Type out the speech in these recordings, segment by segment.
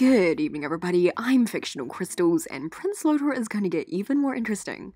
Good evening everybody, I'm Fictional Crystals, and Prince Lotor is going to get even more interesting.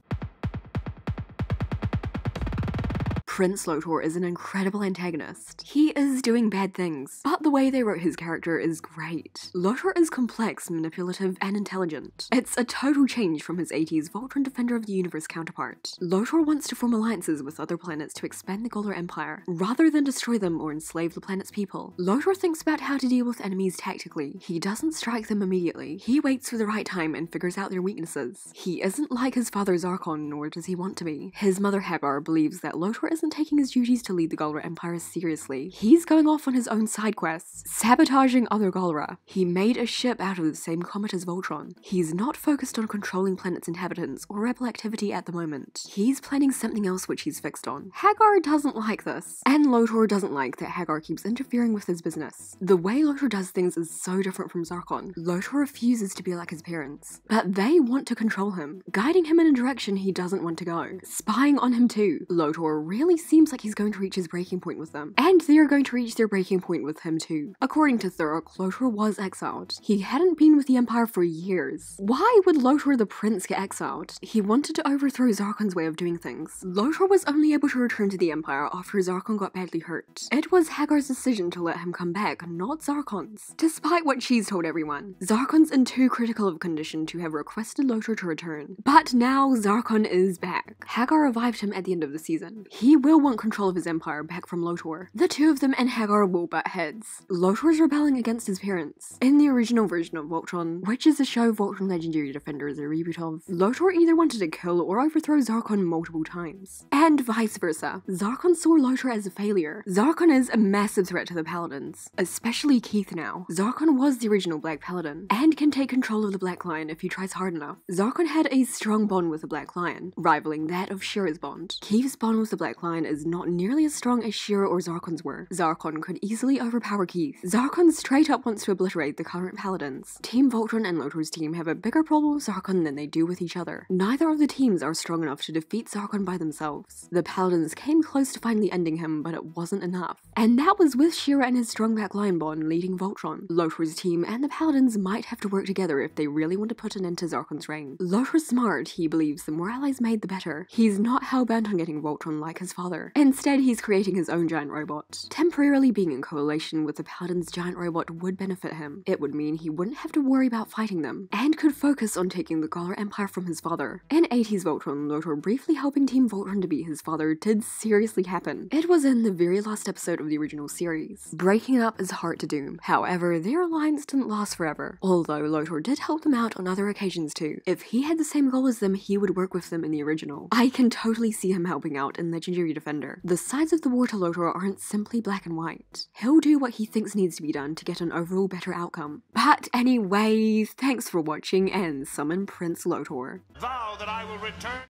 Prince Lotor is an incredible antagonist. He is doing bad things, but the way they wrote his character is great. Lotor is complex, manipulative, and intelligent. It's a total change from his 80s Voltron Defender of the Universe counterpart. Lotor wants to form alliances with other planets to expand the Galra Empire, rather than destroy them or enslave the planet's people. Lotor thinks about how to deal with enemies tactically. He doesn't strike them immediately. He waits for the right time and figures out their weaknesses. He isn't like his father Zarkon, nor does he want to be. His mother Haggar believes that Lotor isn't taking his duties to lead the Galra Empire seriously. He's going off on his own side quests, sabotaging other Galra. He made a ship out of the same comet as Voltron. He's not focused on controlling planet's inhabitants or rebel activity at the moment. He's planning something else which he's fixed on. Haggar doesn't like this, and Lotor doesn't like that Haggar keeps interfering with his business. The way Lotor does things is so different from Zarkon. Lotor refuses to be like his parents, but they want to control him, guiding him in a direction he doesn't want to go, spying on him too. Lotor really seems like he's going to reach his breaking point with them, and they are going to reach their breaking point with him too. According to Zarkon, Lotor was exiled. He hadn't been with the Empire for years. Why would Lotor the Prince get exiled? He wanted to overthrow Zarkon's way of doing things. Lotor was only able to return to the Empire after Zarkon got badly hurt. It was Haggar's decision to let him come back, not Zarkon's. Despite what she's told everyone, Zarkon's in too critical of a condition to have requested Lotor to return. But now Zarkon is back. Haggar revived him at the end of the season. He will want control of his empire back from Lotor. The two of them and Haggar will butt heads. Lotor is rebelling against his parents. In the original version of Voltron, which is a show Voltron Legendary Defender is a reboot of, Lotor either wanted to kill or overthrow Zarkon multiple times. And vice versa. Zarkon saw Lotor as a failure. Zarkon is a massive threat to the paladins, especially Keith now. Zarkon was the original Black Paladin, and can take control of the Black Lion if he tries hard enough. Zarkon had a strong bond with the Black Lion, rivaling that of Shira's bond. Keith's bond with the Black Lion is not nearly as strong as Shira or Zarkon's were. Zarkon could easily overpower Keith. Zarkon straight up wants to obliterate the current paladins. Team Voltron and Lotor's team have a bigger problem with Zarkon than they do with each other. Neither of the teams are strong enough to defeat Zarkon by themselves. The paladins came close to finally ending him, but it wasn't enough. And that was with Shira and his strong Black Lion bond leading Voltron. Lotor's team and the paladins might have to work together if they really want to put an end to Zarkon's reign. Lotor's smart. He believes the more allies made, the better. He's not hellbent on getting Voltron like his father. Instead, he's creating his own giant robot. Temporarily being in coalition with the Paladin's giant robot would benefit him. It would mean he wouldn't have to worry about fighting them, and could focus on taking the Galra Empire from his father. In 80s Voltron, Lotor briefly helping Team Voltron to beat his father did seriously happen. It was in the very last episode of the original series. Breaking Up is hard to do. However, their alliance didn't last forever, although Lotor did help them out on other occasions too. If he had the same goal as them, he would work with them in the original. I can totally see him helping out in Legendary Defender. The sides of the war to Lotor aren't simply black and white. He'll do what he thinks needs to be done to get an overall better outcome. But anyway, thanks for watching and summon Prince Lotor. Vow that I will return.